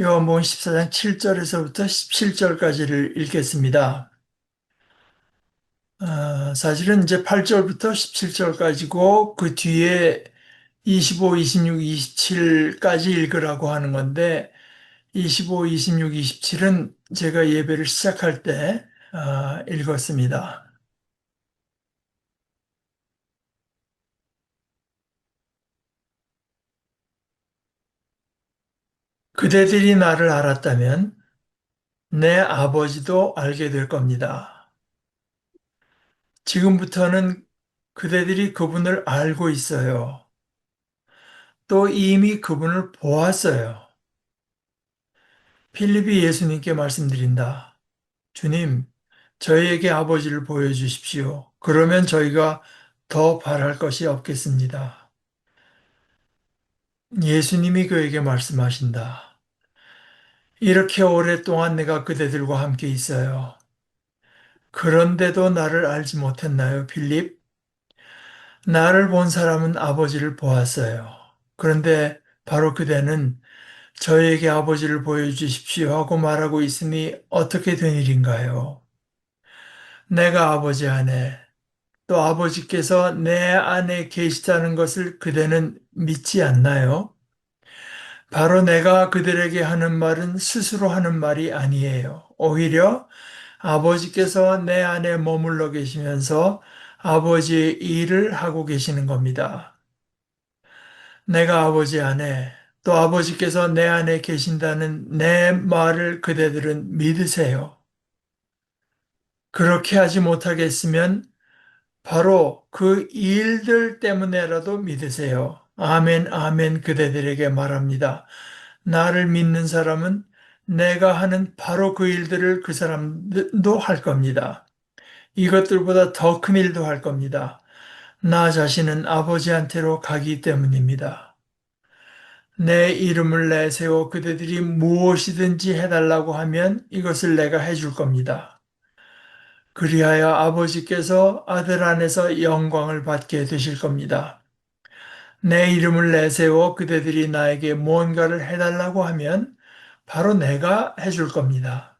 요한복음 14장 7절에서부터 17절까지를 읽겠습니다. 사실은 이제 8절부터 17절까지고 그 뒤에 25, 26, 27까지 읽으라고 하는 건데 25, 26, 27은 제가 예배를 시작할 때 읽었습니다. 그대들이 나를 알았다면 내 아버지도 알게 될 겁니다. 지금부터는 그대들이 그분을 알고 있어요. 또 이미 그분을 보았어요. 필립이 예수님께 말씀드린다. 주님, 저희에게 아버지를 보여주십시오. 그러면 저희가 더 바랄 것이 없겠습니다. 예수님이 그에게 말씀하신다. 이렇게 오랫동안 내가 그대들과 함께 있어요. 그런데도 나를 알지 못했나요, 필립? 나를 본 사람은 아버지를 보았어요. 그런데 바로 그대는 저에게 아버지를 보여주십시오 하고 말하고 있으니 어떻게 된 일인가요? 내가 아버지 안에 또 아버지께서 내 안에 계시다는 것을 그대는 믿지 않나요? 바로 내가 그들에게 하는 말은 스스로 하는 말이 아니에요. 오히려 아버지께서 내 안에 머물러 계시면서 아버지의 일을 하고 계시는 겁니다. 내가 아버지 안에 또 아버지께서 내 안에 계신다는 내 말을 그대들은 믿으세요. 그렇게 하지 못하겠으면 바로 그 일들 때문에라도 믿으세요. 아멘, 아멘 그대들에게 말합니다. 나를 믿는 사람은 내가 하는 바로 그 일들을 그 사람도 할 겁니다. 이것들보다 더 큰 일도 할 겁니다. 나 자신은 아버지한테로 가기 때문입니다. 내 이름을 내세워 그대들이 무엇이든지 해달라고 하면 이것을 내가 해줄 겁니다. 그리하여 아버지께서 아들 안에서 영광을 받게 되실 겁니다. 내 이름을 내세워 그대들이 나에게 뭔가를 해달라고 하면 바로 내가 해줄 겁니다.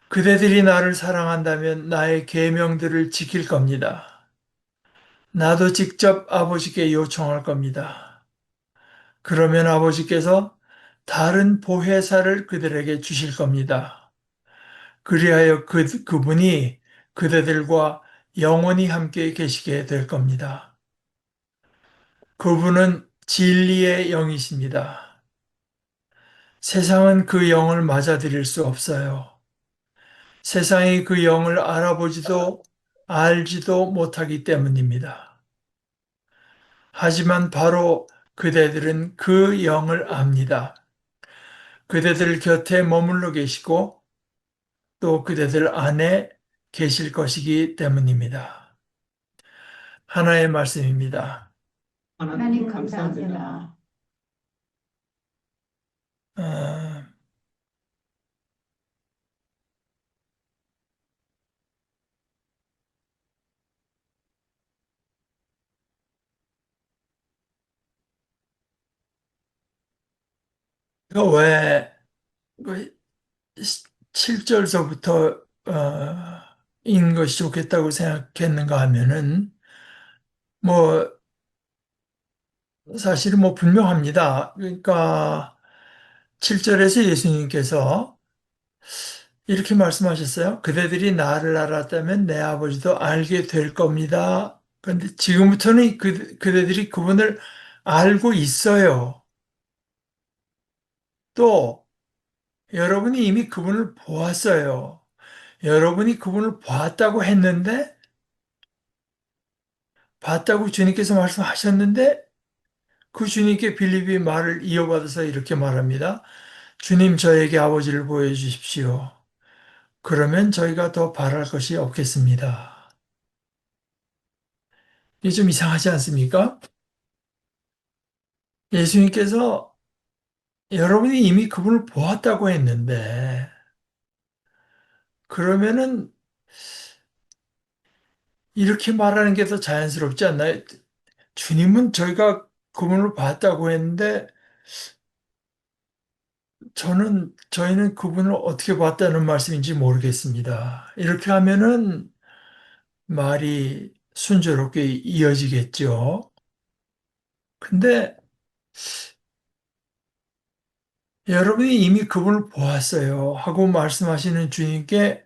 그대들이 나를 사랑한다면 나의 계명들을 지킬 겁니다. 나도 직접 아버지께 요청할 겁니다. 그러면 아버지께서 다른 보혜사를 그들에게 주실 겁니다. 그리하여 그분이 그대들과 영원히 함께 계시게 될 겁니다. 그분은 진리의 영이십니다. 세상은 그 영을 맞아들일 수 없어요. 세상이 그 영을 알아보지도 알지도 못하기 때문입니다. 하지만 바로 그대들은 그 영을 압니다. 그대들 곁에 머물러 계시고 또 그대들 안에 계실 것이기 때문입니다. 하나의 말씀입니다. 하나님 감사합니다. 어, 왜 7절서부터 인 것이 좋겠다고 생각했는가 하면은 뭐 사실은 뭐 분명합니다. 그러니까 7절에서 예수님께서 이렇게 말씀하셨어요. 그대들이 나를 알았다면 내 아버지도 알게 될 겁니다. 그런데 지금부터는 그대들이 그분을 알고 있어요. 또 여러분이 이미 그분을 보았어요. 여러분이 그분을 보았다고 했는데 봤다고 주님께서 말씀하셨는데 그 주님께 빌립이 말을 이어받아서 이렇게 말합니다. 주님 저에게 아버지를 보여주십시오. 그러면 저희가 더 바랄 것이 없겠습니다. 이게 좀 이상하지 않습니까? 예수님께서 여러분이 이미 그분을 보았다고 했는데, 그러면은 이렇게 말하는 게 더 자연스럽지 않나요? 주님은 저희가 그분을 봤다고 했는데, 저희는 그분을 어떻게 봤다는 말씀인지 모르겠습니다. 이렇게 하면은 말이 순조롭게 이어지겠죠. 근데 여러분이 이미 그분을 보았어요 하고 말씀하시는 주님께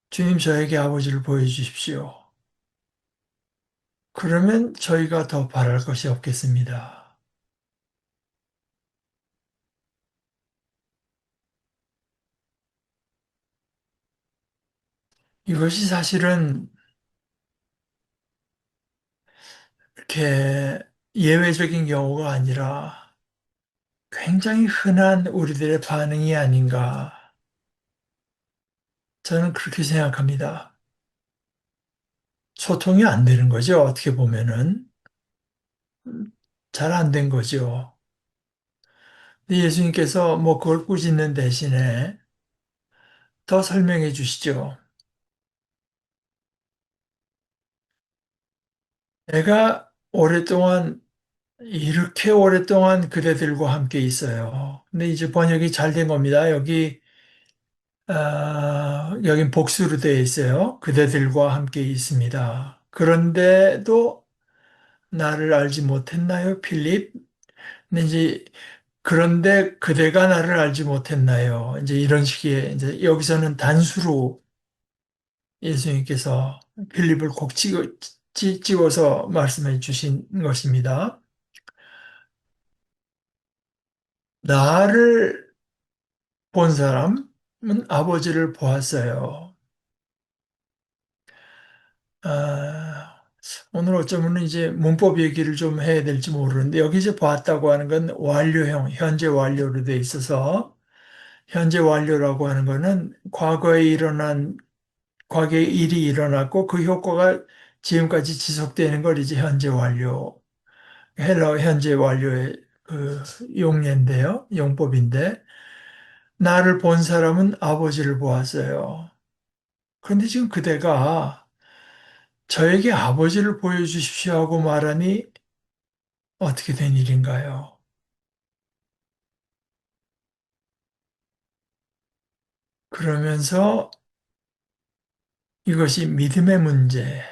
주님 저에게 아버지를 보여주십시오. 그러면 저희가 더 바랄 것이 없겠습니다. 이것이 사실은 이렇게 예외적인 경우가 아니라 굉장히 흔한 우리들의 반응이 아닌가. 저는 그렇게 생각합니다. 소통이 안 되는 거죠. 어떻게 보면은. 잘 안 된 거죠. 근데 예수님께서 뭐 그걸 꾸짖는 대신에 더 설명해 주시죠. 내가 이렇게 오랫동안 그대들과 함께 있어요. 근데 이제 번역이 잘 된 겁니다. 여긴 복수로 되어 있어요. 그대들과 함께 있습니다. 그런데도 나를 알지 못했나요, 필립? 근데 이제 그런데 그대가 나를 알지 못했나요? 이제 이런 식의 이제 여기서는 단수로 예수님께서 필립을 꼭 찍어서 말씀해 주신 것입니다. 나를 본 사람은 아버지를 보았어요. 아, 오늘 어쩌면 이제 문법 얘기를 좀 해야 될지 모르는데 여기 이제 보았다고 하는 건 완료형, 현재 완료로 돼 있어서 현재 완료라고 하는 거는 과거에 일이 일어났고 그 효과가 지금까지 지속되는 걸 이제 현재 완료, 헬러 현재 완료의 그 용례인데요. 용법인데 나를 본 사람은 아버지를 보았어요. 그런데 지금 그대가 저에게 아버지를 보여주십시오 하고 말하니 어떻게 된 일인가요? 그러면서 이것이 믿음의 문제,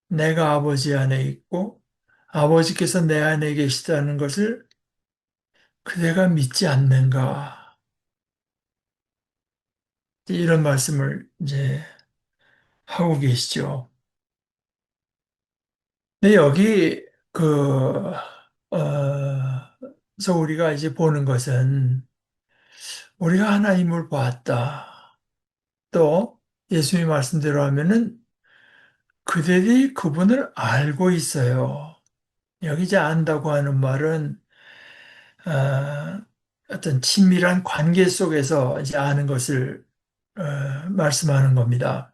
내가 아버지 안에 있고 아버지께서 내 안에 계시다는 것을 그대가 믿지 않는가? 이런 말씀을 이제 하고 계시죠. 근데 여기 그서 우리가 이제 보는 것은 우리가 하나님을 보았다. 또 예수님 말씀대로 하면은 그들이 그분을 알고 있어요. 여기 이제 안다고 하는 말은 어, 어떤 친밀한 관계 속에서 이제 아는 것을 말씀하는 겁니다.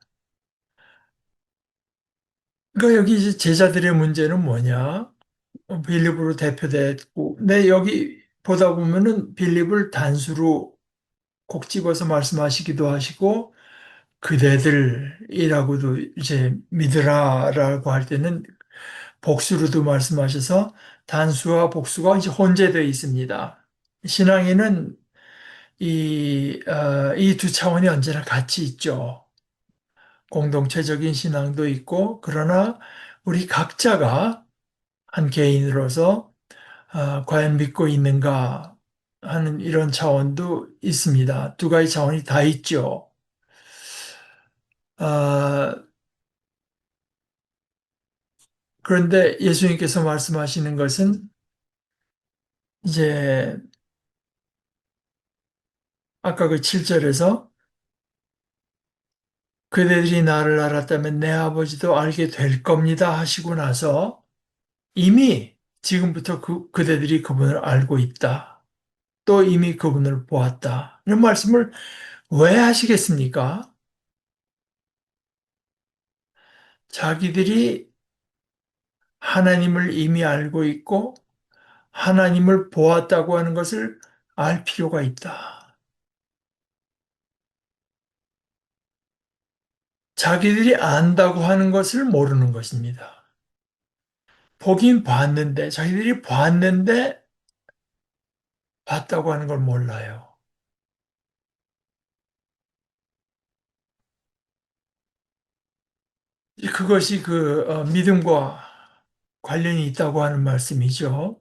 그러니까 여기 이제 제자들의 문제는 뭐냐? 빌립으로 대표됐고, 근데 여기 보다 보면은 빌립을 단수로 콕 집어서 말씀하시기도 하시고, 그대들이라고도 이제 믿으라라고 할 때는 복수로도 말씀하셔서 단수와 복수가 이제 혼재되어 있습니다. 신앙에는 이 두 차원이 언제나 같이 있죠. 공동체적인 신앙도 있고, 그러나 우리 각자가 한 개인으로서 과연 믿고 있는가 하는 이런 차원도 있습니다. 두 가지 차원이 다 있죠. 아, 그런데 예수님께서 말씀하시는 것은 이제 아까 그 7절에서 그대들이 나를 알았다면 내 아버지도 알게 될 겁니다 하시고 나서 이미 지금부터 그대들이 그분을 알고 있다. 또 이미 그분을 보았다. 이런 말씀을 왜 하시겠습니까? 자기들이 하나님을 이미 알고 있고 하나님을 보았다고 하는 것을 알 필요가 있다. 자기들이 안다고 하는 것을 모르는 것입니다. 보긴 봤는데, 자기들이 봤는데 봤다고 하는 걸 몰라요. 그것이 믿음과 관련이 있다고 하는 말씀이죠.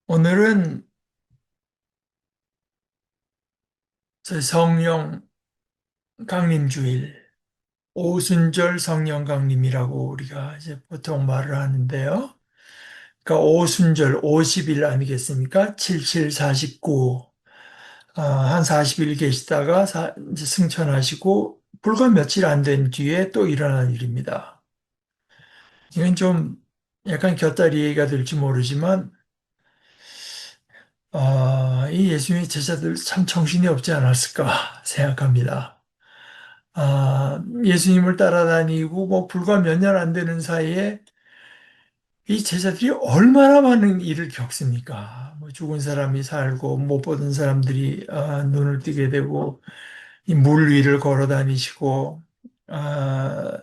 오늘은 저희 성령 강림주일, 오순절 성령 강림이라고 우리가 이제 보통 말을 하는데요. 그러니까 오순절 50일 아니겠습니까? 77, 49. 한 40일 계시다가 이제 승천하시고 불과 며칠 안 된 뒤에 또 일어난 일입니다. 이건 좀 약간 곁다리 얘기가 될지 모르지만 이 예수님의 제자들 참 정신이 없지 않았을까 생각합니다. 예수님을 따라다니고 뭐 불과 몇 년 안 되는 사이에 이 제자들이 얼마나 많은 일을 겪습니까? 뭐 죽은 사람이 살고 못 보던 사람들이 눈을 뜨게 되고 이 물 위를 걸어 다니시고 아,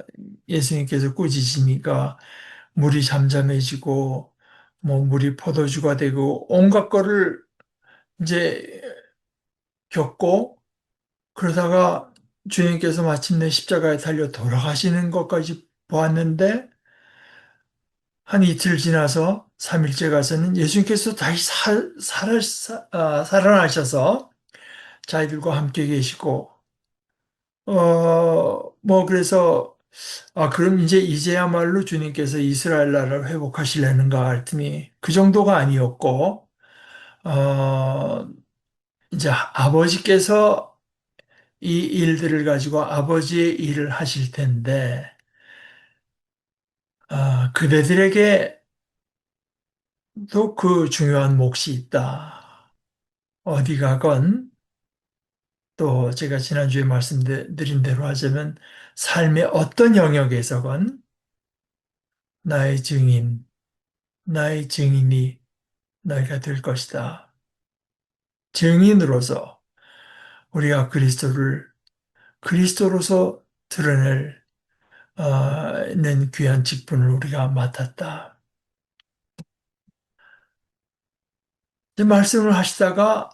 예수님께서 꾸짖으니까 물이 잠잠해지고 뭐 물이 포도주가 되고 온갖 거를 이제 겪고 그러다가 주님께서 마침내 십자가에 달려 돌아가시는 것까지 보았는데 한 이틀 지나서 3일째 가서는 예수님께서 다시 살아나셔서 자기들과 함께 계시고 뭐 그래서 그럼 이제야말로 주님께서 이스라엘 나라를 회복하시려는가 했더니 그 정도가 아니었고 어 이제 아버지께서 이 일들을 가지고 아버지의 일을 하실 텐데 그대들에게도 그 중요한 몫이 있다. 어디 가건 또 제가 지난주에 말씀드린 대로 하자면 삶의 어떤 영역에서건 나의 증인, 나의 증인이 너희가 될 것이다. 증인으로서 우리가 그리스도로서 드러낼 는 귀한 직분을 우리가 맡았다. 이제 말씀을 하시다가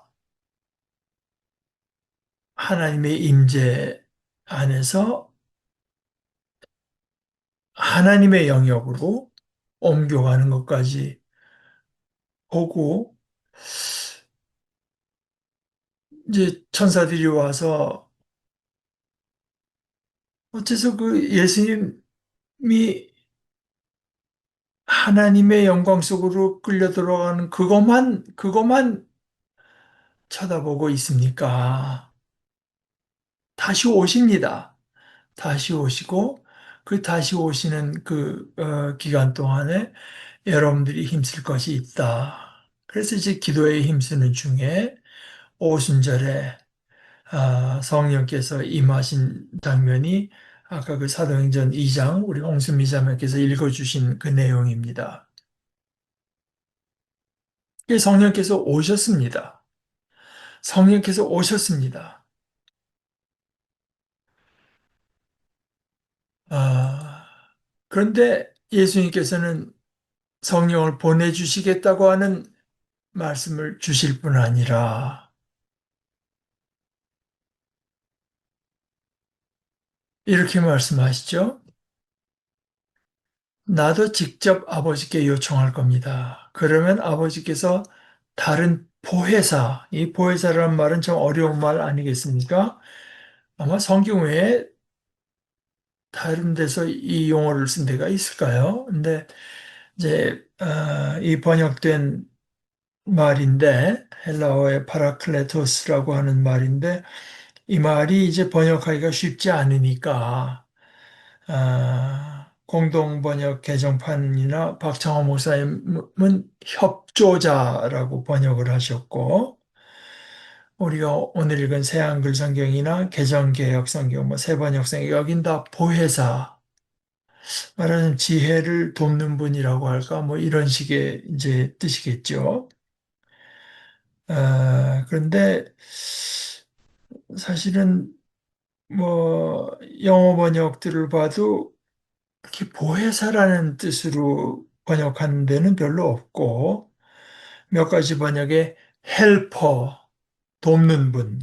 하나님의 임재 안에서 하나님의 영역으로 옮겨가는 것까지 보고 이제 천사들이 와서 어째서 그 예수님이 하나님의 영광 속으로 끌려 들어가는 그것만 쳐다보고 있습니까? 다시 오십니다. 다시 오시고 그 다시 오시는 기간 동안에 여러분들이 힘쓸 것이 있다. 그래서 이제 기도에 힘쓰는 중에 오순절에 성령께서 임하신 장면이 아까 그 사도행전 2장 우리 홍수미 자매께서 읽어주신 그 내용입니다. 성령께서 오셨습니다. 성령께서 오셨습니다. 아, 그런데 예수님께서는 성령을 보내주시겠다고 하는 말씀을 주실 뿐 아니라 이렇게 말씀하시죠. 나도 직접 아버지께 요청할 겁니다. 그러면 아버지께서 다른 보혜사, 이 보혜사라는 말은 좀 어려운 말 아니겠습니까? 아마 성경 외에 다른 데서 이 용어를 쓴 데가 있을까요? 근데 이제 이 번역된 말인데 헬라어의 파라클레토스라고 하는 말인데 이 말이 이제 번역하기가 쉽지 않으니까 공동 번역 개정판이나 박창호 목사님은 협조자라고 번역을 하셨고 우리가 오늘 읽은 새한글 성경이나 개정개혁 성경, 뭐 새번역 성경 여긴 다 보혜사 말하자면 지혜를 돕는 분이라고 할까 뭐 이런 식의 이제 뜻이겠죠. 그런데 사실은 뭐 영어 번역들을 봐도 이렇게 보혜사라는 뜻으로 번역하는 데는 별로 없고, 몇 가지 번역에 헬퍼, 돕는 분,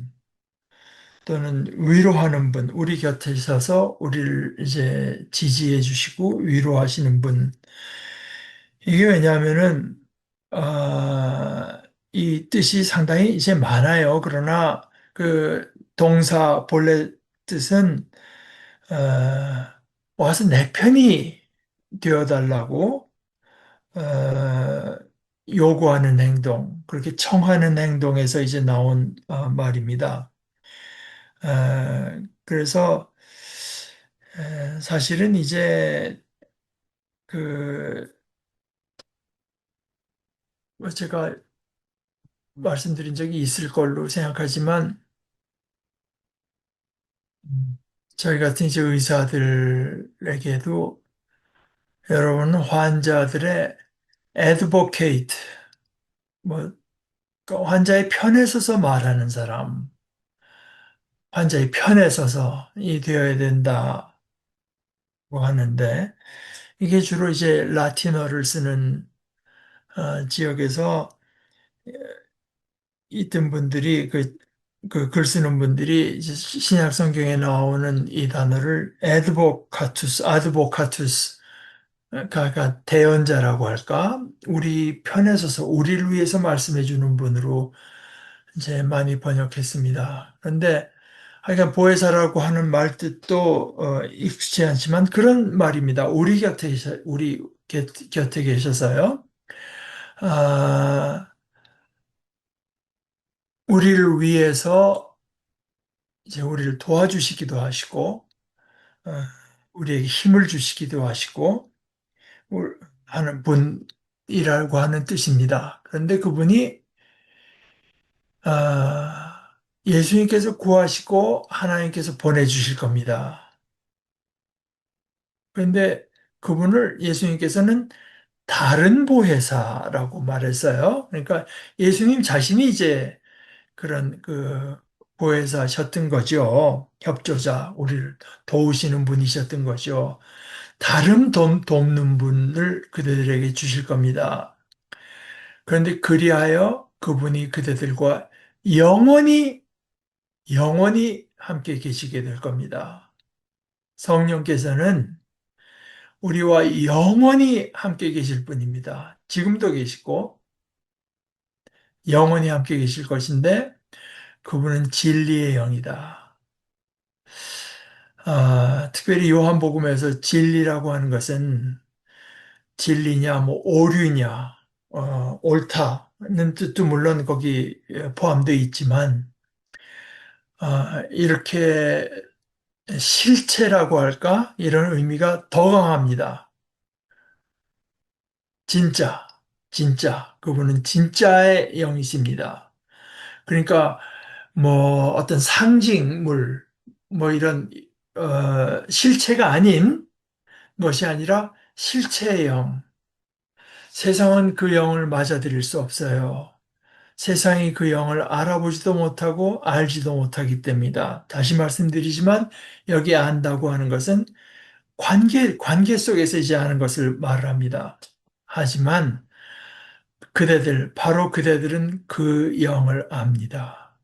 또는 위로하는 분, 우리 곁에 있어서 우리를 이제 지지해 주시고 위로하시는 분. 이게 왜냐하면은, 이 뜻이 상당히 이제 많아요. 그러나 그 동사 본래 뜻은, 어, 와서 내 편이 되어달라고, 어, 요구하는 행동, 그렇게 청하는 행동에서 이제 나온 말입니다. 그래서 사실은 이제 그 제가 말씀드린 적이 있을 걸로 생각하지만 저희 같은 이제 의사들에게도 여러분 환자들의 advocate 뭐 그 환자의 편에 서서 말하는 사람, 환자의 편에 서서 이 되어야 된다고 하는데 이게 주로 이제 라틴어를 쓰는 지역에서 있던 분들이 그 글 쓰는 분들이 이제 신약 성경에 나오는 이 단어를 아드보카투스, 그러니까 대언자라고 할까? 우리 편에 서서 우리를 위해서 말씀해 주는 분으로 이제 많이 번역했습니다. 그런데 하여간 보혜사라고 하는 말 뜻도 익숙치 않지만 그런 말입니다. 우리 곁에 계셔서요. 아, 우리를 위해서 이제 우리를 도와주시기도 하시고, 어, 우리에게 힘을 주시기도 하시고, 하는 분이라고 하는 뜻입니다. 그런데 그분이, 예수님께서 구하시고 하나님께서 보내주실 겁니다. 그런데 그분을 예수님께서는 다른 보혜사라고 말했어요. 그러니까 예수님 자신이 이제 그런 그 보혜사셨던 거죠. 협조자, 우리를 도우시는 분이셨던 거죠. 다른 돕는 분을 그대들에게 주실 겁니다. 그런데 그리하여 그분이 그대들과 영원히, 영원히 함께 계시게 될 겁니다. 성령께서는 우리와 영원히 함께 계실 분입니다. 지금도 계시고, 영원히 함께 계실 것인데, 그분은 진리의 영이다. 특별히 요한복음에서 진리라고 하는 것은 진리냐, 뭐 오류냐, 옳다는 뜻도 물론 거기 포함되어 있지만, 이렇게 실체라고 할까? 이런 의미가 더 강합니다. 진짜, 진짜. 그분은 진짜의 영이십니다. 그러니까 뭐 어떤 상징물, 뭐 이런 실체가 아닌 것이 아니라 실체의 영. 세상은 그 영을 맞아들일 수 없어요. 세상이 그 영을 알아보지도 못하고 알지도 못하기 때문이다. 다시 말씀드리지만 여기 안다고 하는 것은 관계 속에서 이제 아는 것을 말합니다. 하지만 바로 그대들은 그 영을 압니다.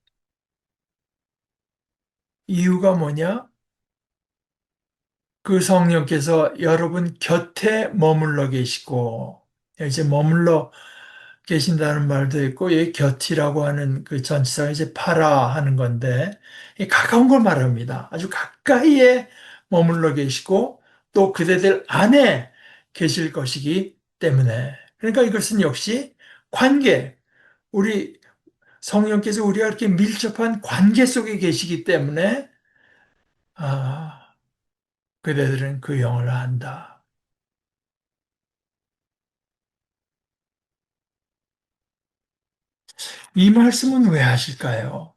이유가 뭐냐? 그 성령께서 여러분 곁에 머물러 계시고, 이제 머물러 계신다는 말도 있고, 이 곁이라고 하는 그 전치사가 이제 파라 하는 건데, 이 가까운 걸 말합니다. 아주 가까이에 머물러 계시고, 또 그대들 안에 계실 것이기 때문에. 그러니까 이것은 역시 관계, 우리 성령께서 우리가 이렇게 밀접한 관계 속에 계시기 때문에, 아, 그대들은 그 영을 안다. 이 말씀은 왜 하실까요?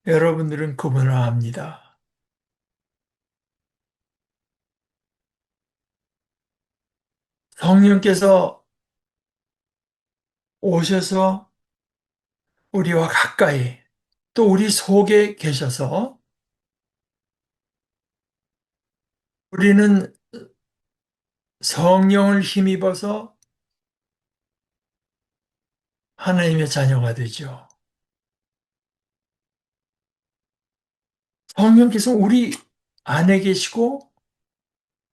여러분들은 그분을 압니다. 성령께서 오셔서 우리와 가까이 또 우리 속에 계셔서 우리는 성령을 힘입어서 하나님의 자녀가 되죠. 성령께서 우리 안에 계시고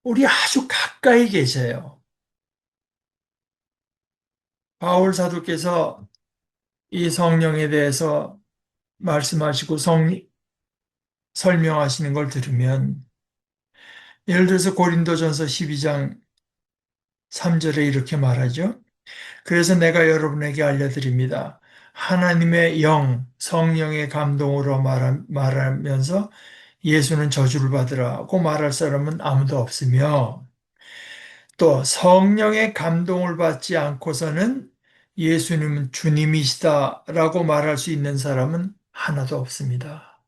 우리 아주 가까이 계세요. 바울 사도께서 이 성령에 대해서 말씀하시고 설명하시는 걸 들으면 예를 들어서 고린도전서 12장 3절에 이렇게 말하죠. 그래서 내가 여러분에게 알려드립니다. 하나님의 영, 성령의 감동으로 말하면서 예수는 저주를 받으라고 말할 사람은 아무도 없으며 또 성령의 감동을 받지 않고서는 예수님은 주님이시다라고 말할 수 있는 사람은 하나도 없습니다.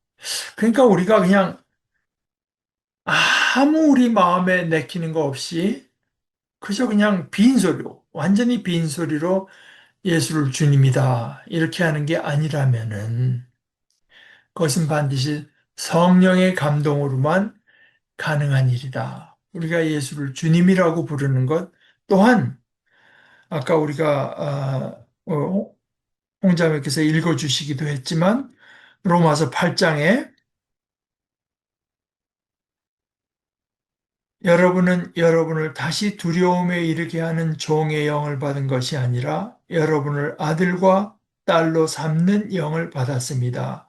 그러니까 우리가 그냥 아무 우리 마음에 내키는 거 없이 그저 그냥 빈소리로, 완전히 빈소리로 예수를 주님이다. 이렇게 하는 게 아니라면은 그것은 반드시 성령의 감동으로만 가능한 일이다. 우리가 예수를 주님이라고 부르는 것 또한 아까 우리가 홍자매께서 읽어주시기도 했지만 로마서 8장에 여러분은 여러분을 다시 두려움에 이르게 하는 종의 영을 받은 것이 아니라 여러분을 아들과 딸로 삼는 영을 받았습니다.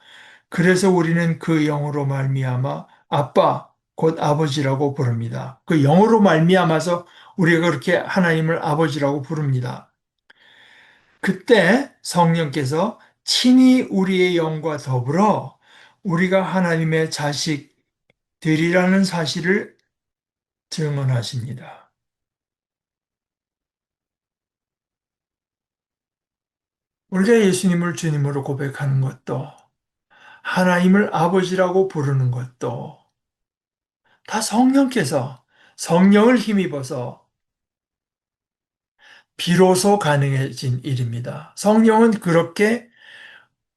그래서 우리는 그 영으로 말미암아 아빠, 곧 아버지라고 부릅니다. 그 영으로 말미암아서 우리가 그렇게 하나님을 아버지라고 부릅니다. 그때 성령께서 친히 우리의 영과 더불어 우리가 하나님의 자식들이라는 사실을 증언하십니다. 우리가 예수님을 주님으로 고백하는 것도 하나님을 아버지라고 부르는 것도 다 성령께서 성령을 힘입어서 비로소 가능해진 일입니다. 성령은 그렇게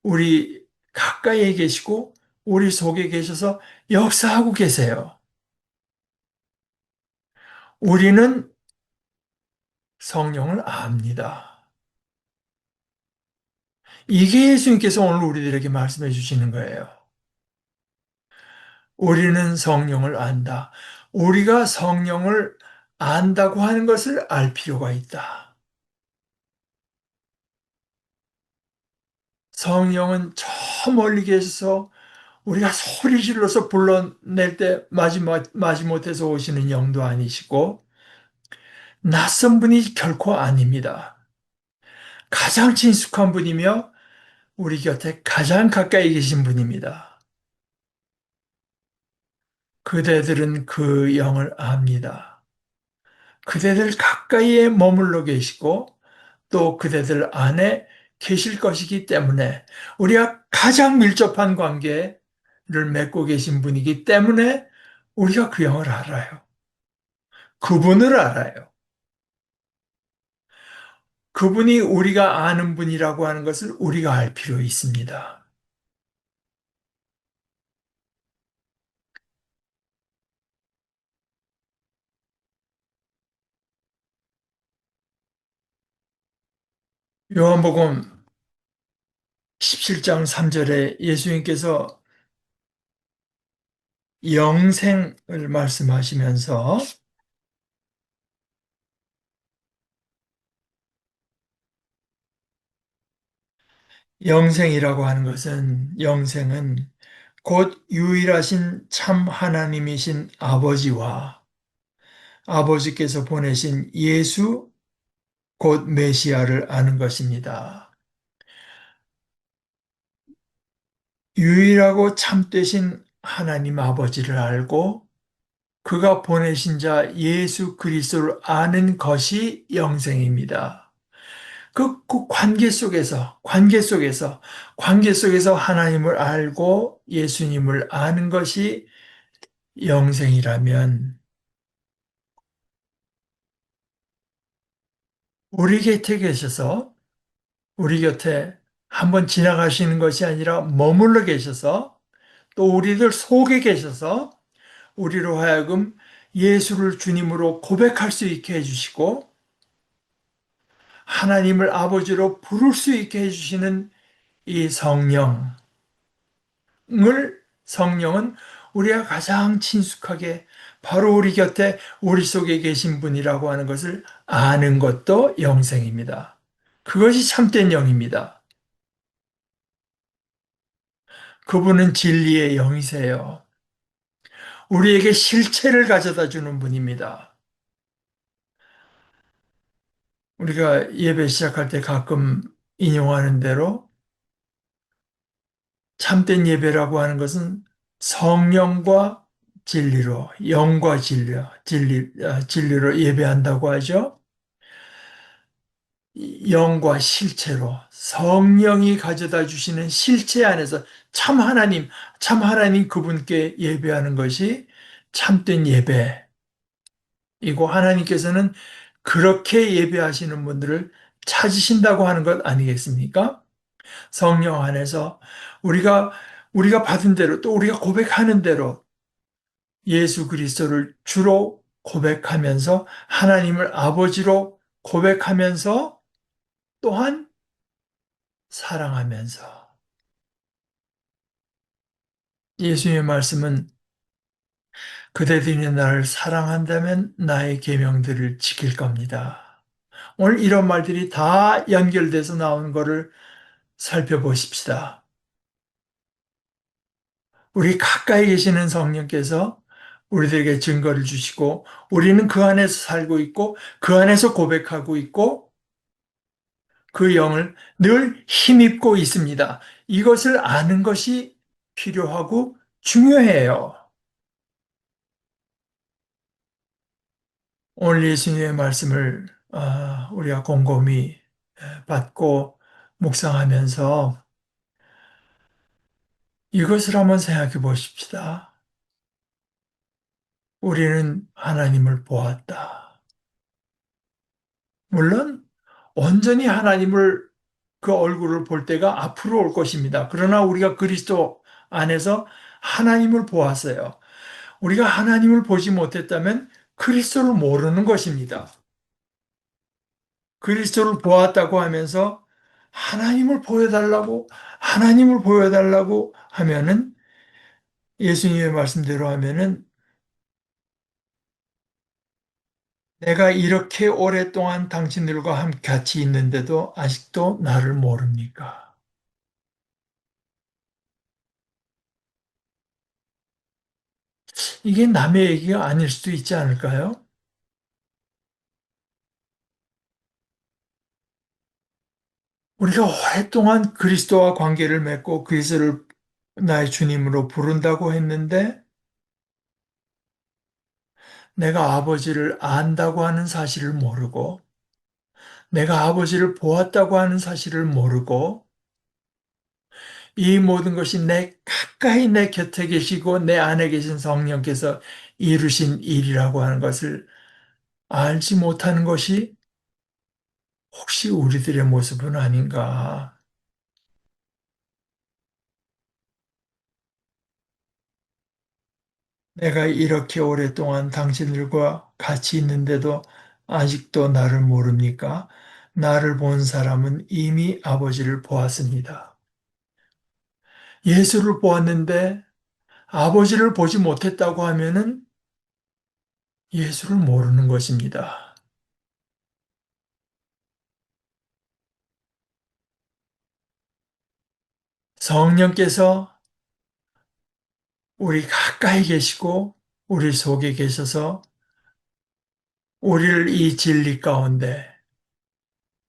우리 가까이에 계시고 우리 속에 계셔서 역사하고 계세요. 우리는 성령을 압니다. 이게 예수님께서 오늘 우리들에게 말씀해 주시는 거예요. 우리는 성령을 안다. 우리가 성령을 안다고 하는 것을 알 필요가 있다. 성령은 저 멀리 계셔서 우리가 소리 질러서 불러낼 때 마지못해서 오시는 영도 아니시고 낯선 분이 결코 아닙니다. 가장 친숙한 분이며 우리 곁에 가장 가까이 계신 분입니다. 그대들은 그 영을 압니다. 그대들 가까이에 머물러 계시고 또 그대들 안에 계실 것이기 때문에 우리가 가장 밀접한 관계를 맺고 계신 분이기 때문에 우리가 그 영을 알아요. 그분을 알아요. 그분이 우리가 아는 분이라고 하는 것을 우리가 알 필요 있습니다. 요한복음 17장 3절에 예수님께서 영생을 말씀하시면서 영생이라고 하는 것은 영생은 곧 유일하신 참 하나님이신 아버지와 아버지께서 보내신 예수 곧 메시아를 아는 것입니다. 유일하고 참되신 하나님 아버지를 알고 그가 보내신 자 예수 그리스도를 아는 것이 영생입니다. 그 관계 속에서 하나님을 알고 예수님을 아는 것이 영생이라면 우리 곁에 계셔서 우리 곁에 한번 지나가시는 것이 아니라 머물러 계셔서 또 우리들 속에 계셔서 우리로 하여금 예수를 주님으로 고백할 수 있게 해주시고 하나님을 아버지로 부를 수 있게 해주시는 이 성령은 우리가 가장 친숙하게 바로 우리 곁에 우리 속에 계신 분이라고 하는 것을 아는 것도 영생입니다. 그것이 참된 영입니다. 그분은 진리의 영이세요. 우리에게 실체를 가져다 주는 분입니다. 우리가 예배 시작할 때 가끔 인용하는 대로 참된 예배라고 하는 것은 성령과 진리로, 영과 진리로 예배한다고 하죠. 영과 실체로 성령이 가져다 주시는 실체 안에서 참 하나님 그분께 예배하는 것이 참된 예배이고 하나님께서는 그렇게 예배하시는 분들을 찾으신다고 하는 것 아니겠습니까? 성령 안에서 우리가 우리가 받은 대로 또 우리가 고백하는 대로 예수 그리스도를 주로 고백하면서 하나님을 아버지로 고백하면서 또한 사랑하면서 예수님의 말씀은 그대들이 나를 사랑한다면 나의 계명들을 지킬 겁니다. 오늘 이런 말들이 다 연결돼서 나오는 것을 살펴보십시다. 우리 가까이 계시는 성령께서 우리들에게 증거를 주시고 우리는 그 안에서 살고 있고 그 안에서 고백하고 있고 그 영을 늘 힘입고 있습니다. 이것을 아는 것이 필요하고 중요해요. 오늘 예수님의 말씀을 우리가 곰곰이 받고 묵상하면서 이것을 한번 생각해 보십시다. 우리는 하나님을 보았다. 물론 온전히 하나님을 그 얼굴을 볼 때가 앞으로 올 것입니다. 그러나 우리가 그리스도 안에서 하나님을 보았어요. 우리가 하나님을 보지 못했다면 그리스도를 모르는 것입니다. 그리스도를 보았다고 하면서 하나님을 보여달라고 하면은 예수님의 말씀대로 하면은 내가 이렇게 오랫동안 당신들과 함께 같이 있는데도 아직도 나를 모릅니까? 이게 남의 얘기가 아닐 수도 있지 않을까요? 우리가 오랫동안 그리스도와 관계를 맺고 그리스도를 나의 주님으로 부른다고 했는데 내가 아버지를 안다고 하는 사실을 모르고 내가 아버지를 보았다고 하는 사실을 모르고 이 모든 것이 가까이 내 곁에 계시고 내 안에 계신 성령께서 이루신 일이라고 하는 것을 알지 못하는 것이 혹시 우리들의 모습은 아닌가? 내가 이렇게 오랫동안 당신들과 같이 있는데도 아직도 나를 모릅니까? 나를 본 사람은 이미 아버지를 보았습니다. 예수를 보았는데 아버지를 보지 못했다고 하면은 예수를 모르는 것입니다. 성령께서 우리 가까이 계시고 우리 속에 계셔서 우리를 이 진리 가운데,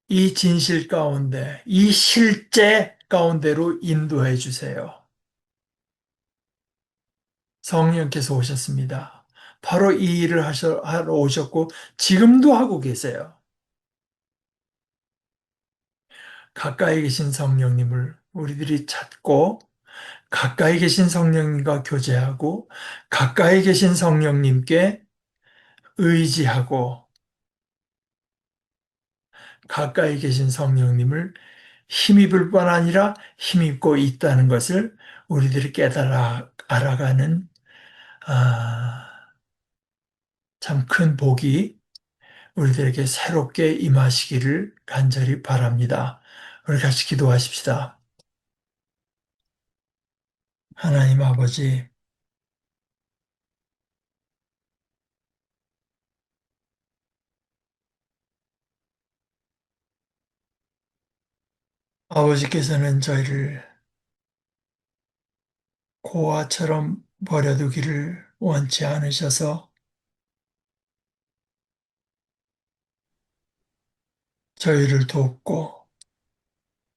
이 진실 가운데, 이 실제 가운데로 인도해 주세요. 성령께서 오셨습니다. 바로 이 일을 하러 오셨고 지금도 하고 계세요. 가까이 계신 성령님을 우리들이 찾고 가까이 계신 성령님과 교제하고 가까이 계신 성령님께 의지하고 가까이 계신 성령님을 힘입을 뿐 아니라 힘입고 있다는 것을 우리들이 깨달아 알아가는 아, 참 큰 복이 우리들에게 새롭게 임하시기를 간절히 바랍니다. 우리 같이 기도하십시다. 하나님 아버지, 아버지께서는 저희를 고아처럼 버려두기를 원치 않으셔서 저희를 돕고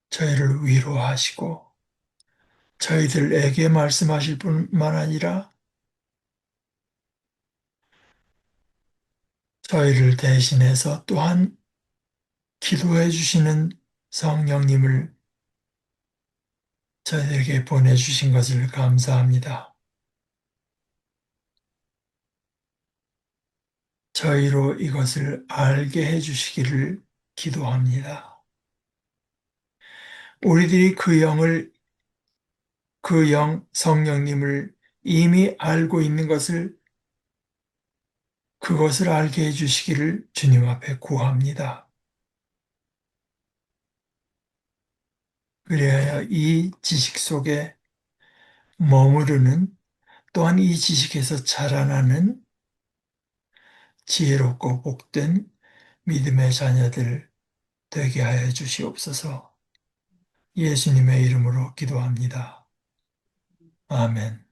저희를 위로하시고 저희들에게 말씀하실 뿐만 아니라 저희를 대신해서 또한 기도해 주시는 성령님을 저희에게 보내주신 것을 감사합니다. 저희로 이것을 알게 해 주시기를 기도합니다. 우리들이 그 영 성령님을 이미 알고 있는 것을 그것을 알게 해 주시기를 주님 앞에 구합니다. 그래야 이 지식 속에 머무르는 또한 이 지식에서 자라나는 지혜롭고 복된 믿음의 자녀들 되게 하여 주시옵소서. 예수님의 이름으로 기도합니다. 아멘.